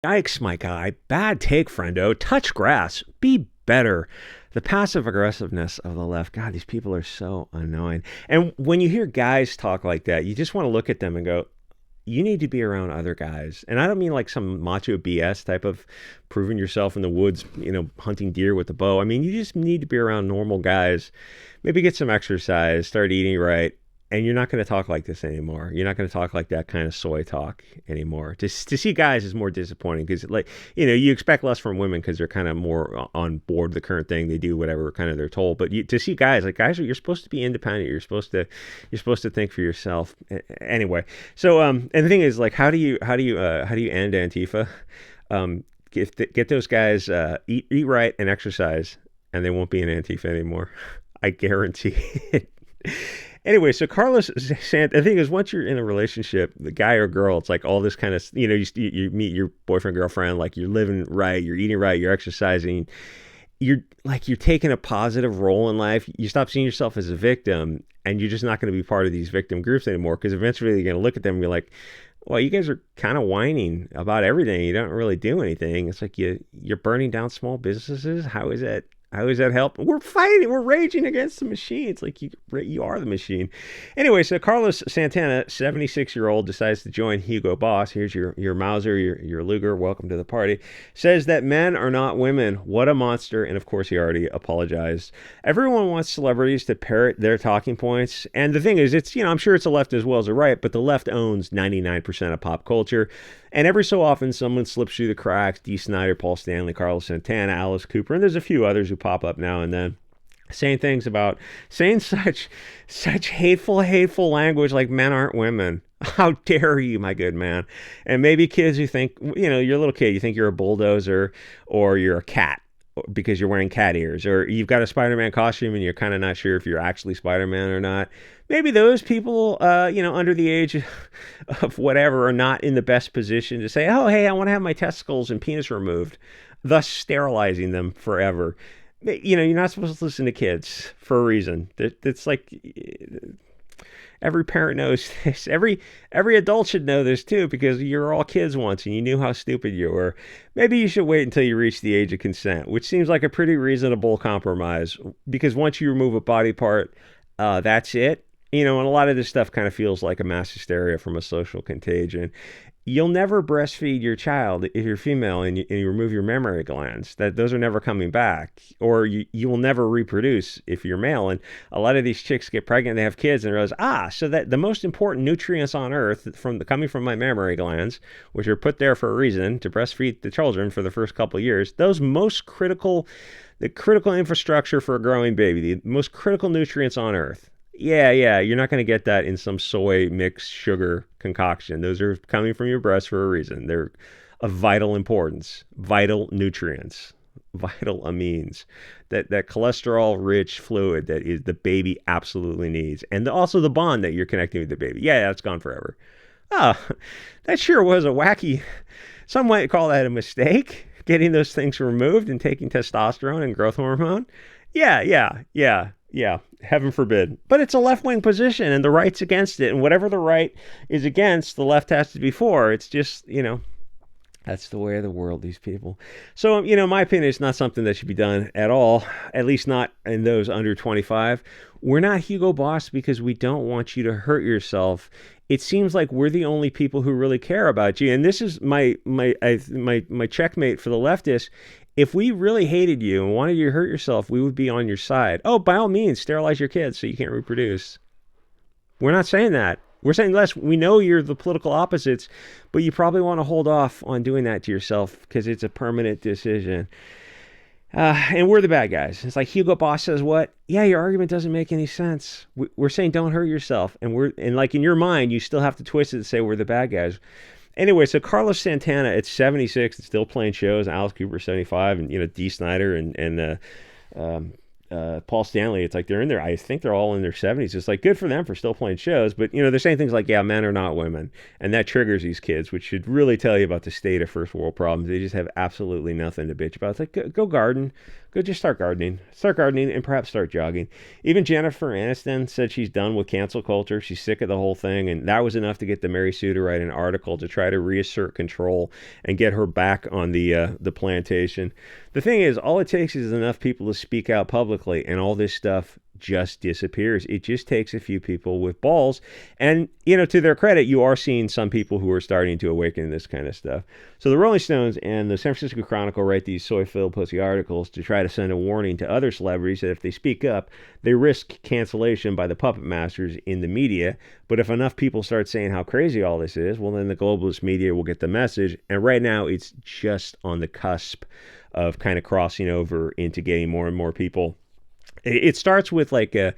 Yikes, my guy. Bad take, friendo. Touch grass. Be better. The passive aggressiveness of the left. God, these people are so annoying. And when you hear guys talk like that, you just want to look at them and go, you need to be around other guys. And I don't mean like some macho BS type of proving yourself in the woods, hunting deer with a bow. I mean, you just need to be around normal guys. Maybe get some exercise, start eating right, and you're not going to talk like this anymore. You're not going to talk like that kind of soy talk anymore. To see guys is more disappointing because, you expect less from women because they're kind of more on board with the current thing. They do whatever kind of they're told. But to see guys, you're supposed to be independent. You're supposed to think for yourself. Anyway, so and the thing is, like, how do you end Antifa? Get those guys eat right and exercise, and they won't be an Antifa anymore. I guarantee it. Anyway, so Carlos Sant, the thing is, once you're in a relationship, the guy or girl, it's like all this kind of, you meet your boyfriend, girlfriend, like you're living right, you're eating right, you're exercising, you're taking a positive role in life. You stop seeing yourself as a victim, and you're just not going to be part of these victim groups anymore, because eventually you're going to look at them and be like, well, you guys are kind of whining about everything. You don't really do anything. It's like you're burning down small businesses. How is that? How does that help? We're fighting. We're raging against the machine. It's like you are the machine. Anyway, so Carlos Santana, 76-year-old, decides to join Hugo Boss. Here's your Mauser, your Luger. Welcome to the party. Says that men are not women. What a monster. And of course, he already apologized. Everyone wants celebrities to parrot their talking points. And the thing is, it's, I'm sure it's a left as well as a right, but the left owns 99% of pop culture. And every so often, someone slips through the cracks. Dee Snider, Paul Stanley, Carlos Santana, Alice Cooper, and there's a few others who pop up now and then, saying such hateful language like men aren't women. How dare you, my good man? And maybe kids who think, you're a little kid, you think you're a bulldozer or you're a cat because you're wearing cat ears, or you've got a Spider-Man costume and you're kind of not sure if you're actually Spider-Man or not. Maybe those people, under the age of whatever, are not in the best position to say, oh, hey, I want to have my testicles and penis removed, thus sterilizing them forever. You're not supposed to listen to kids for a reason. It's like every parent knows this. Every adult should know this too, because you're all kids once and you knew how stupid you were. Maybe you should wait until you reach the age of consent, which seems like a pretty reasonable compromise, because once you remove a body part, that's it. And a lot of this stuff kind of feels like a mass hysteria from a social contagion. You'll never breastfeed your child if you're female and you remove your mammary glands. Those are never coming back. Or you will never reproduce if you're male. And a lot of these chicks get pregnant, they have kids, and realize, so that the most important nutrients on earth coming from my mammary glands, which are put there for a reason to breastfeed the children for the first couple of years, the critical infrastructure for a growing baby, the most critical nutrients on earth. Yeah, you're not going to get that in some soy mixed sugar concoction. Those are coming from your breast for a reason. They're of vital importance, vital nutrients, vital amines, that cholesterol-rich fluid that is the baby absolutely needs, and also the bond that you're connecting with the baby. Yeah, that's gone forever. That sure was a wacky, some might call that a mistake, getting those things removed and taking testosterone and growth hormone. Yeah. Heaven forbid. But it's a left-wing position, and the right's against it. And whatever the right is against, the left has to be for. It's just, that's the way of the world, these people. So, my opinion, is not something that should be done at all, at least not in those under 25. We're not Hugo Boss because we don't want you to hurt yourself. It seems like we're the only people who really care about you. And this is my checkmate for the leftists. If we really hated you and wanted you to hurt yourself, we would be on your side. Oh, by all means, sterilize your kids so you can't reproduce. We're not saying that. We're saying less. We know you're the political opposites, but you probably want to hold off on doing that to yourself because it's a permanent decision. And we're the bad guys. It's like Hugo Boss says what? Yeah, your argument doesn't make any sense. We're saying don't hurt yourself. And like in your mind, you still have to twist it to say we're the bad guys. Anyway, so Carlos Santana at 76, it's still playing shows. Alice Cooper 75, and Dee Snider and Paul Stanley, it's like they're in their, I think they're all in their 70s. It's like good for them for still playing shows, but they're saying things like, yeah, men are not women, and that triggers these kids, which should really tell you about the state of first world problems. They just have absolutely nothing to bitch about. It's like go garden, go just start gardening, and perhaps start jogging. Even Jennifer Aniston said she's done with cancel culture. She's sick of the whole thing, and that was enough to get the Mary Sue to write an article to try to reassert control and get her back on the plantation. The thing is, all it takes is enough people to speak out publicly, and all this stuff just disappears. It just takes a few people with balls. And, to their credit, you are seeing some people who are starting to awaken this kind of stuff. So the Rolling Stones and the San Francisco Chronicle write these soy-filled pussy articles to try to send a warning to other celebrities that if they speak up, they risk cancellation by the puppet masters in the media. But if enough people start saying how crazy all this is, well, then the globalist media will get the message. And right now, it's just on the cusp of kind of crossing over into getting more and more people. It starts with the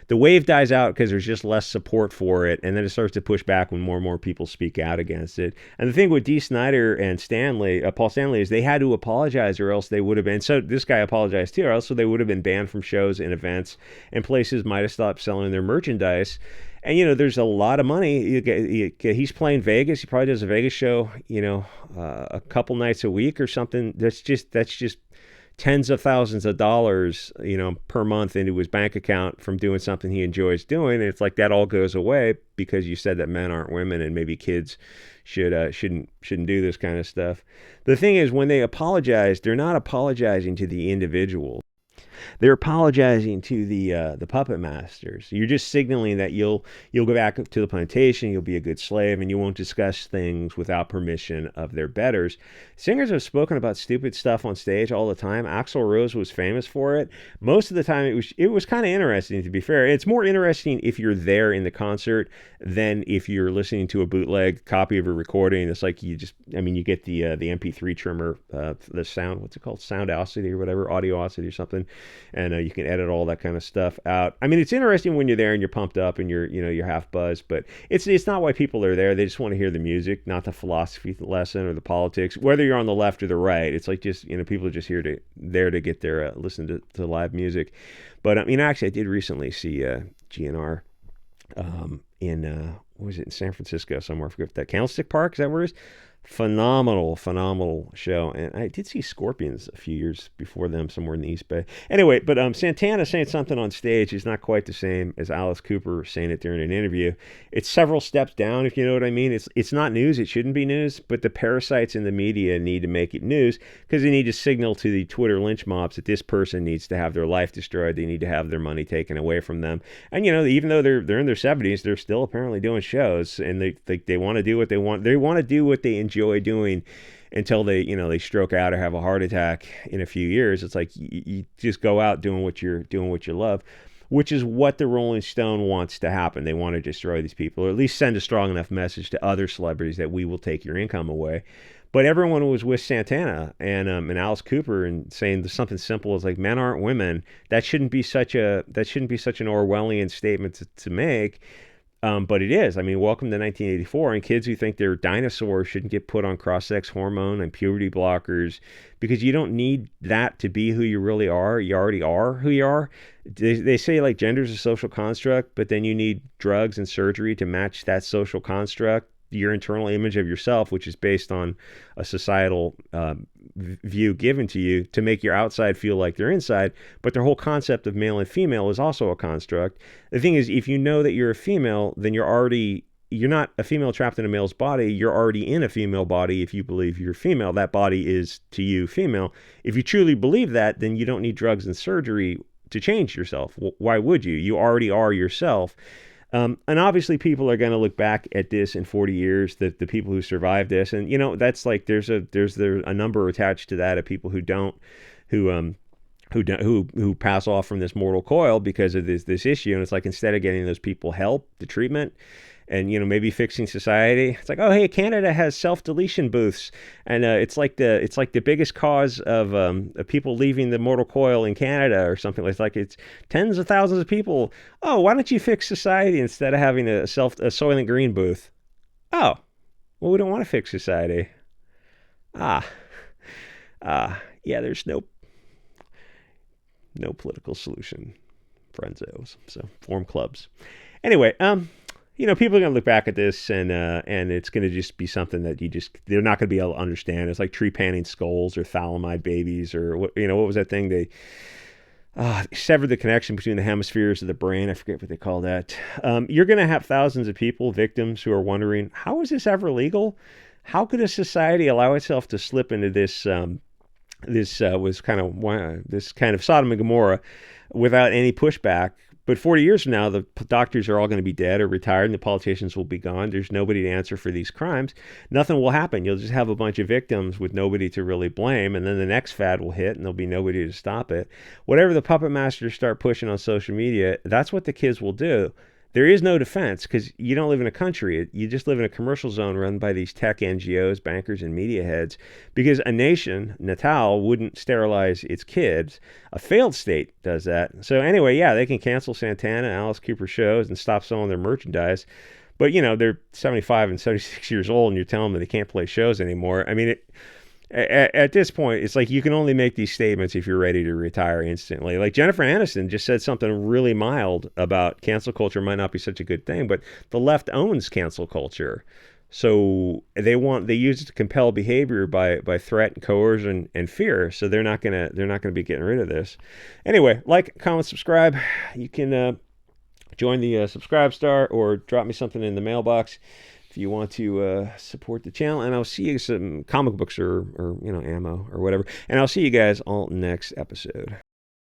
wave dies out because there's just less support for it, and then it starts to push back when more and more people speak out against it. And the thing with Dee Snider and Paul Stanley, is they had to apologize, or else they would have been. So this guy apologized too, or else they would have been banned from shows and events, and places might have stopped selling their merchandise. And there's a lot of money. He's playing Vegas. He probably does a Vegas show, a couple nights a week or something. That's just tens of thousands of dollars, per month into his bank account from doing something he enjoys doing. And it's like that all goes away because you said that men aren't women, and maybe kids shouldn't do this kind of stuff. The thing is, when they apologize, they're not apologizing to the individual. They're apologizing to the puppet masters. You're just signaling that you'll go back to the plantation, you'll be a good slave, and you won't discuss things without permission of their betters. Singers have spoken about stupid stuff on stage all the time. Axl Rose was famous for it. Most of the time, it was kind of interesting, to be fair. It's more interesting if you're there in the concert than if you're listening to a bootleg copy of a recording. It's like you get the MP3 trimmer, the sound, what's it called, Soundosity or whatever, Audiosity or something. And you can edit all that kind of stuff out. I mean, it's interesting when you're there and you're pumped up and you're half buzzed, but it's not why people are there. They just want to hear the music, not the philosophy lesson or the politics. Whether you're on the left or the right, it's like just people are just there to get their listen to live music. But actually, I did recently see GNR in what was it, in San Francisco somewhere? I forget that Candlestick Park. Is that where it is? Phenomenal show. And I did see Scorpions a few years before them somewhere in the East Bay. Anyway, but Santana saying something on stage is not quite the same as Alice Cooper saying it during an interview. It's several steps down, if you know what I mean. It's not news. It shouldn't be news, but the parasites in the media need to make it news because they need to signal to the Twitter lynch mobs that this person needs to have their life destroyed. They need to have their money taken away from them. And even though they're in their 70s, they're still apparently doing shows, and they want to do what they want. They want to do what they enjoy doing until they stroke out or have a heart attack in a few years. It's like you just go out doing what you love, which is what the Rolling Stone wants to happen. They want to destroy these people, or at least send a strong enough message to other celebrities that we will take your income away. But everyone was with Santana and Alice Cooper and saying something simple as like, men aren't women. That shouldn't be such an Orwellian statement to make. But it is. I mean, welcome to 1984, and kids who think they're dinosaurs shouldn't get put on cross-sex hormone and puberty blockers because you don't need that to be who you really are. You already are who you are. They say like gender's a social construct, but then you need drugs and surgery to match that social construct, your internal image of yourself, which is based on a societal view given to you to make your outside feel like they're inside. But their whole concept of male and female is also a construct. The thing is, if you know that you're a female, then you're not a female trapped in a male's body. You're already in a female body. If you believe you're female, that body is to you female. If you truly believe that, then you don't need drugs and surgery to change yourself. Why would you? You already are yourself. And obviously people are going to look back at this in 40 years, the people who survived this. And, that's like, there's a number attached to that of people who pass off from this mortal coil because of this issue. And it's like, instead of getting those people help, the treatment, and maybe fixing society, it's like, oh hey, Canada has self-deletion booths, and it's like the biggest cause of people leaving the mortal coil in Canada or something. It's like it's tens of thousands of people. Oh, why don't you fix society instead of having a Soylent Green booth? Oh, well, we don't want to fix society. Yeah, there's no No political solution, friendzos. So form clubs. Anyway, people are gonna look back at this and it's gonna just be something that they're not gonna be able to understand. It's like tree panning skulls or thalamide babies or what was that thing they severed the connection between the hemispheres of the brain. I forget what they call that. You're going to have thousands of people, victims, who are wondering, how is this ever legal? How could a society allow itself to slip into this? This kind of Sodom and Gomorrah without any pushback. But 40 years from now, the doctors are all going to be dead or retired, and the politicians will be gone. There's nobody to answer for these crimes. Nothing will happen. You'll just have a bunch of victims with nobody to really blame, and then the next fad will hit, and there'll be nobody to stop it. Whatever the puppet masters start pushing on social media, that's what the kids will do. There is no defense because you don't live in a country. You just live in a commercial zone run by these tech NGOs, bankers, and media heads. Because a nation, Natal, wouldn't sterilize its kids. A failed state does that. So anyway, yeah, they can cancel Santana, Alice Cooper shows, and stop selling their merchandise. But, they're 75 and 76 years old, and you're telling them they can't play shows anymore. I mean, at this point, it's like you can only make these statements if you're ready to retire instantly. Like Jennifer Aniston just said something really mild about cancel culture might not be such a good thing, but the left owns cancel culture. So they use it to compel behavior by threat and coercion and fear. So they're not gonna be getting rid of this. Anyway, like, comment, subscribe. You can join the Subscribe Star or drop me something in the mailbox if you want to support the channel. And I'll see you some comic books or ammo or whatever. And I'll see you guys all next episode.